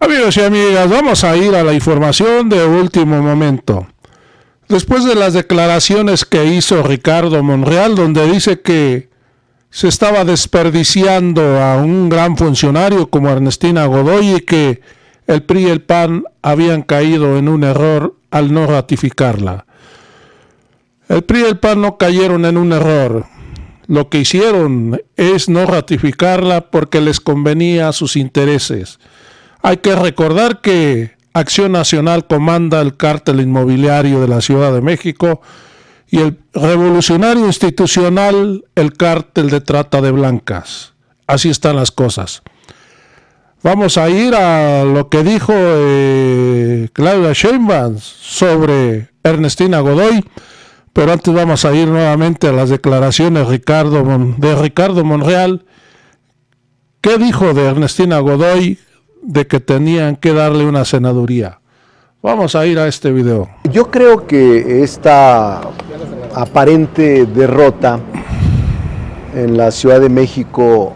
Amigos y amigas, vamos a ir a la información de último momento. Después de las declaraciones que hizo Ricardo Monreal, donde dice que se estaba desperdiciando a un gran funcionario como Ernestina Godoy y que el PRI y el PAN habían caído en un error al no ratificarla. El PRI y el PAN no cayeron en un error. Lo que hicieron es no ratificarla porque les convenía a sus intereses. Hay que recordar que Acción Nacional comanda el cártel inmobiliario de la Ciudad de México y el Revolucionario Institucional el cártel de trata de blancas. Así están las cosas. Vamos a ir a lo que dijo Claudia Sheinbaum sobre Ernestina Godoy, pero antes vamos a ir nuevamente a las declaraciones de Ricardo Monreal. ¿Qué dijo de Ernestina Godoy de que tenían que darle una senaduría? Vamos a ir a este video. Yo creo que esta aparente derrota en la Ciudad de México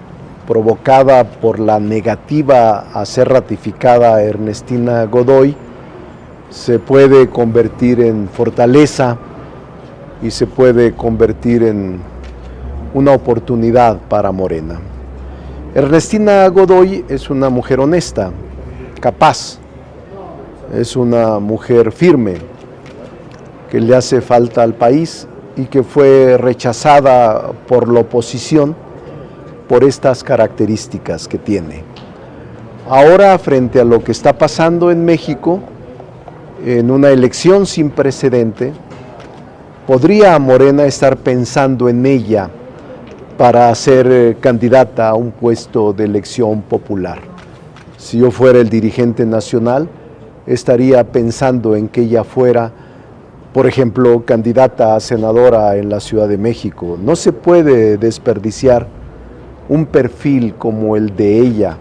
provocada por la negativa a ser ratificada Ernestina Godoy se puede convertir en fortaleza y se puede convertir en una oportunidad para Morena. Ernestina Godoy es una mujer honesta, capaz, es una mujer firme, que le hace falta al país y que fue rechazada por la oposición por estas características que tiene. Ahora, frente a lo que está pasando en México, en una elección sin precedente, podría Morena estar pensando en ella para ser candidata a un puesto de elección popular. Si yo fuera el dirigente nacional, estaría pensando en que ella fuera, por ejemplo, candidata a senadora en la Ciudad de México. No se puede desperdiciar un perfil como el de ella,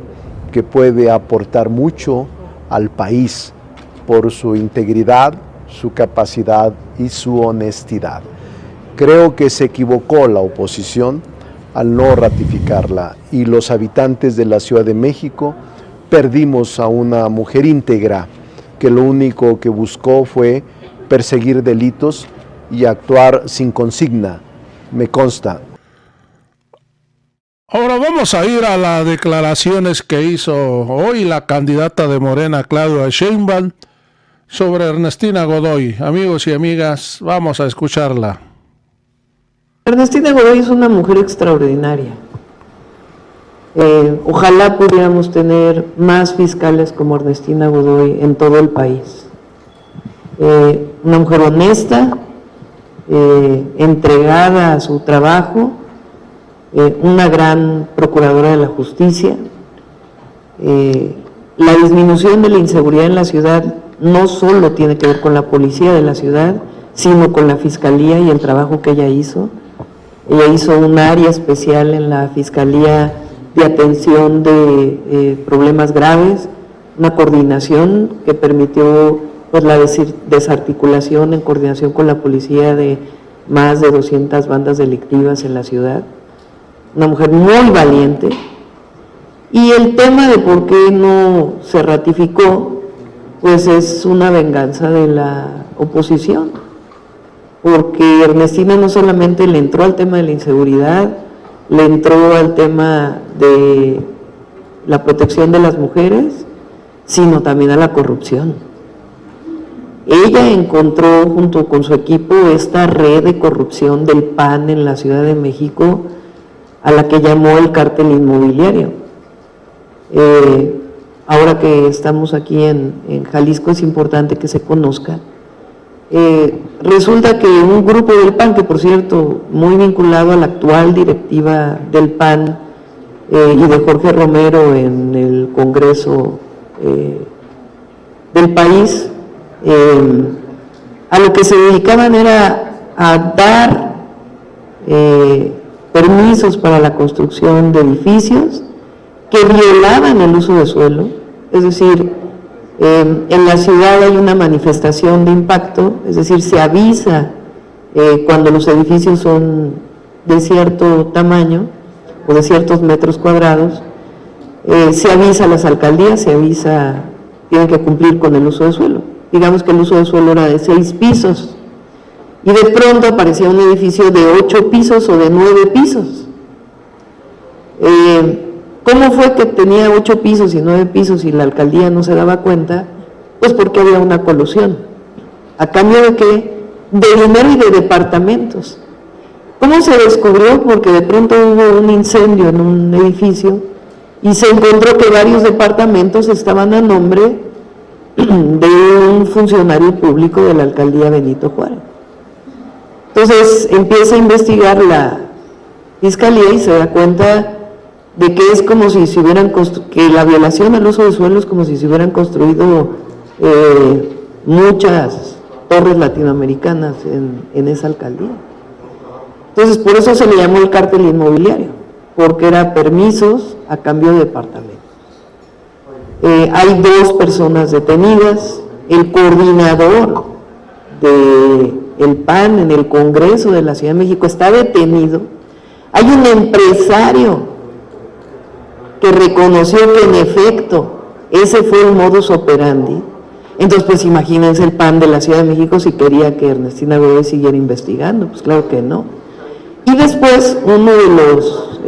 que puede aportar mucho al país por su integridad, su capacidad y su honestidad. Creo que se equivocó la oposición al no ratificarla y los habitantes de la Ciudad de México perdimos a una mujer íntegra que lo único que buscó fue perseguir delitos y actuar sin consigna, me consta. Ahora vamos a ir a las declaraciones que hizo hoy la candidata de Morena, Claudia Sheinbaum, sobre Ernestina Godoy. Amigos y amigas, vamos a escucharla. Ernestina Godoy es una mujer extraordinaria. Ojalá pudiéramos tener más fiscales como Ernestina Godoy en todo el país. Una mujer honesta, entregada a su trabajo, una gran procuradora de la justicia. La disminución de la inseguridad en la ciudad no solo tiene que ver con la policía de la ciudad, sino con la fiscalía y el trabajo que ella hizo. Ella hizo un área especial en la Fiscalía de atención de problemas graves, una coordinación que permitió pues, la desarticulación en coordinación con la policía de más de 200 bandas delictivas en la ciudad. Una mujer muy valiente. Y el tema de por qué no se ratificó, pues es una venganza de la oposición, porque Ernestina no solamente le entró al tema de la inseguridad, le entró al tema de la protección de las mujeres, sino también a la corrupción. Ella encontró junto con su equipo esta red de corrupción del PAN en la Ciudad de México, a la que llamó el cártel inmobiliario. Ahora que estamos aquí en Jalisco es importante que se conozca. Resulta que un grupo del PAN, que por cierto muy vinculado a la actual directiva del PAN y de Jorge Romero en el Congreso del país, a lo que se dedicaban era a dar permisos para la construcción de edificios que violaban el uso de suelo, es decir, en la ciudad hay una manifestación de impacto, es decir, se avisa cuando los edificios son de cierto tamaño o de ciertos metros cuadrados, se avisa a las alcaldías, se avisa tienen que cumplir con el uso de suelo. Digamos que el uso de suelo era de 6 pisos y de pronto aparecía un edificio de 8 pisos o de 9 pisos. ¿Cómo fue que tenía 8 pisos y 9 pisos y la alcaldía no se daba cuenta? Pues porque había una colusión. ¿A cambio de qué? De dinero y de departamentos. ¿Cómo se descubrió? Porque de pronto hubo un incendio en un edificio y se encontró que varios departamentos estaban a nombre de un funcionario público de la alcaldía Benito Juárez. Entonces empieza a investigar la fiscalía y se da cuenta de que es como si se hubieran que la violación al uso de suelo es como si se hubieran construido muchas torres latinoamericanas en esa alcaldía. Entonces por eso se le llamó el cártel inmobiliario, porque era permisos a cambio de departamentos. Hay 2 personas detenidas, el coordinador del PAN en el Congreso de la Ciudad de México está detenido, hay un empresario que reconoció que en efecto ese fue el modus operandi. Entonces pues imagínense el PAN de la Ciudad de México si quería que Ernestina Godoy siguiera investigando, pues claro que no. Y después uno de los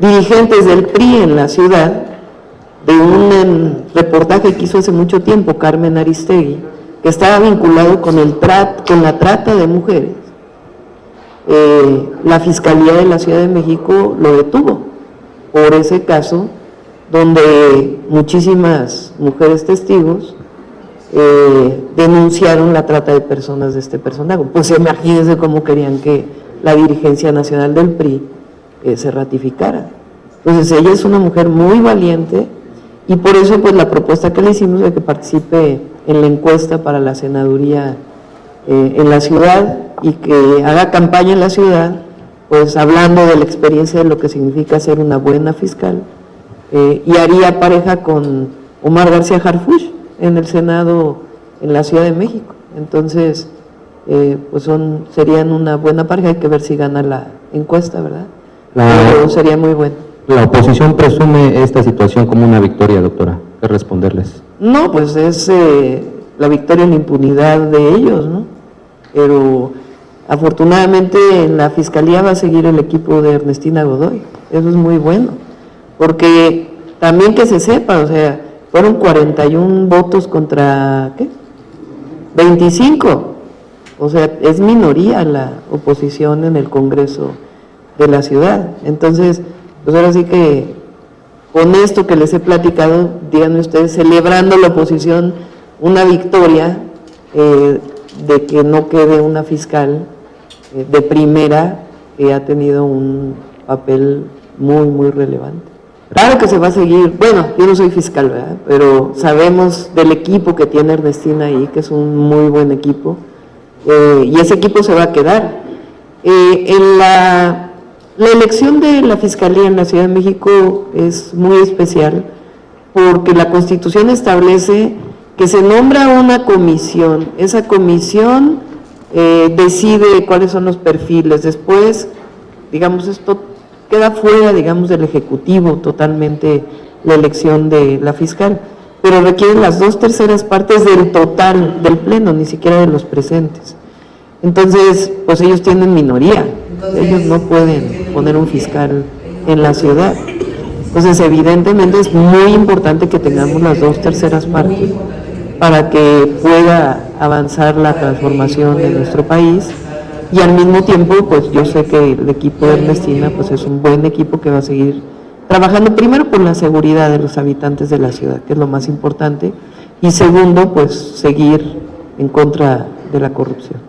dirigentes del PRI en la ciudad, de un reportaje que hizo hace mucho tiempo Carmen Aristegui, que estaba vinculado con la trata de mujeres, la Fiscalía de la Ciudad de México lo detuvo por ese caso, donde muchísimas mujeres testigos denunciaron la trata de personas de este personaje. Pues imagínense cómo querían que la dirigencia nacional del PRI se ratificara. Entonces ella es una mujer muy valiente y por eso pues la propuesta que le hicimos de que participe en la encuesta para la senaduría en la ciudad y que haga campaña en la ciudad, pues hablando de la experiencia de lo que significa ser una buena fiscal, y haría pareja con Omar García Harfuch en el Senado en la Ciudad de México. Entonces pues serían una buena pareja, hay que ver si gana la encuesta, ¿verdad? Pero sería muy bueno. La oposición presume esta situación como una victoria, doctora. ¿Qué responderles? No, pues es la victoria en la impunidad de ellos, ¿no? Pero afortunadamente en la Fiscalía va a seguir el equipo de Ernestina Godoy. Eso es muy bueno, porque también que se sepa, o sea, fueron 41 votos contra, ¿qué? 25. O sea, es minoría la oposición en el Congreso de la ciudad. Entonces, pues ahora sí que con esto que les he platicado, díganme ustedes, celebrando la oposición una victoria de que no quede una fiscal de primera que ha tenido un papel muy, muy relevante. Claro que se va a seguir, bueno, yo no soy fiscal, ¿verdad? Pero sabemos del equipo que tiene Ernestina ahí, que es un muy buen equipo, y ese equipo se va a quedar. En la elección de la Fiscalía en la Ciudad de México es muy especial porque la Constitución establece que se nombra una comisión, esa comisión decide cuáles son los perfiles, después, digamos, esto queda fuera, digamos, del Ejecutivo totalmente la elección de la fiscal, pero requieren las 2/3 partes del total del pleno, ni siquiera de los presentes. Entonces, pues ellos tienen minoría, ellos no pueden poner un fiscal en la ciudad. Entonces, evidentemente es muy importante que tengamos las 2/3 partes para que pueda avanzar la transformación de nuestro país. Y al mismo tiempo, pues yo sé que el equipo de Ernestina pues es un buen equipo que va a seguir trabajando primero por la seguridad de los habitantes de la ciudad, que es lo más importante, y segundo, pues seguir en contra de la corrupción.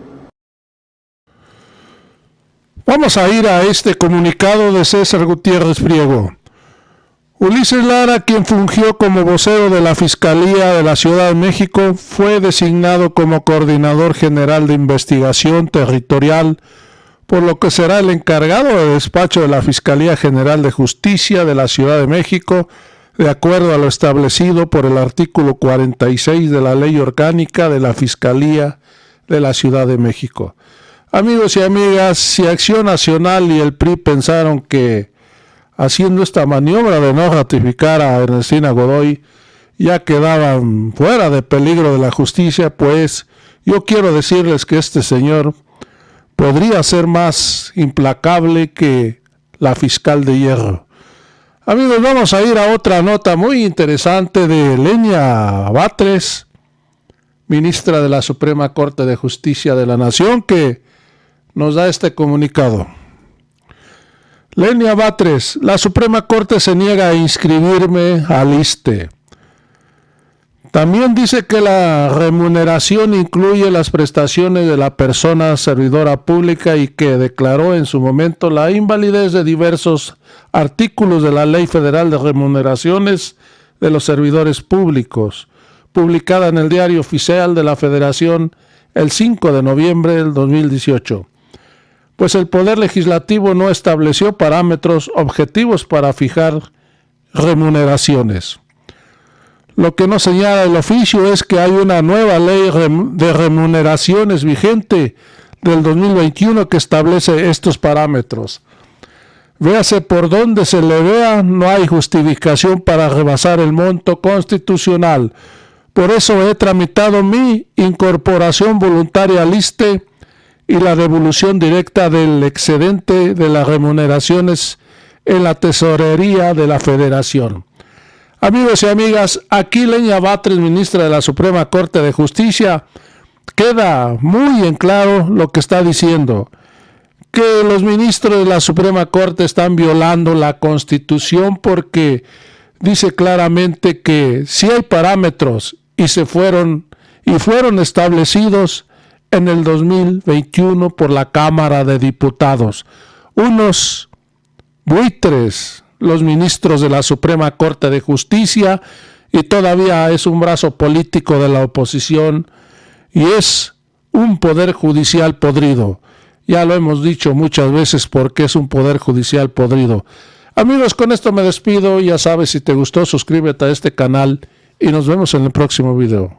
Vamos a ir a este comunicado de César Gutiérrez Priego. Ulises Lara, quien fungió como vocero de la Fiscalía de la Ciudad de México, fue designado como Coordinador General de Investigación Territorial, por lo que será el encargado de despacho de la Fiscalía General de Justicia de la Ciudad de México, de acuerdo a lo establecido por el artículo 46 de la Ley Orgánica de la Fiscalía de la Ciudad de México. Amigos y amigas, si Acción Nacional y el PRI pensaron que haciendo esta maniobra de no ratificar a Ernestina Godoy ya quedaban fuera de peligro de la justicia, pues yo quiero decirles que este señor podría ser más implacable que la fiscal de hierro. Amigos, vamos a ir a otra nota muy interesante de Lenia Batres, ministra de la Suprema Corte de Justicia de la Nación, que nos da este comunicado. Lenia Batres, la Suprema Corte se niega a inscribirme al ISSSTE. También dice que la remuneración incluye las prestaciones de la persona servidora pública y que declaró en su momento la invalidez de diversos artículos de la Ley Federal de Remuneraciones de los Servidores Públicos, publicada en el Diario Oficial de la Federación el 5 de noviembre del 2018. Pues el Poder Legislativo no estableció parámetros objetivos para fijar remuneraciones. Lo que nos señala el oficio es que hay una nueva ley de remuneraciones vigente del 2021 que establece estos parámetros. Véase por donde se le vea, no hay justificación para rebasar el monto constitucional. Por eso he tramitado mi incorporación voluntaria al ISSSTE y la devolución directa del excedente de las remuneraciones en la tesorería de la Federación. Amigos y amigas, aquí Lenia Batres, ministra de la Suprema Corte de Justicia, queda muy en claro lo que está diciendo, que los ministros de la Suprema Corte están violando la Constitución porque dice claramente que si hay parámetros y fueron establecidos en el 2021 por la Cámara de Diputados, unos buitres, los ministros de la Suprema Corte de Justicia, y todavía es un brazo político de la oposición y es un poder judicial podrido. Ya lo hemos dicho muchas veces porque es un poder judicial podrido. Amigos, con esto me despido. Ya sabes, si te gustó, suscríbete a este canal y nos vemos en el próximo video.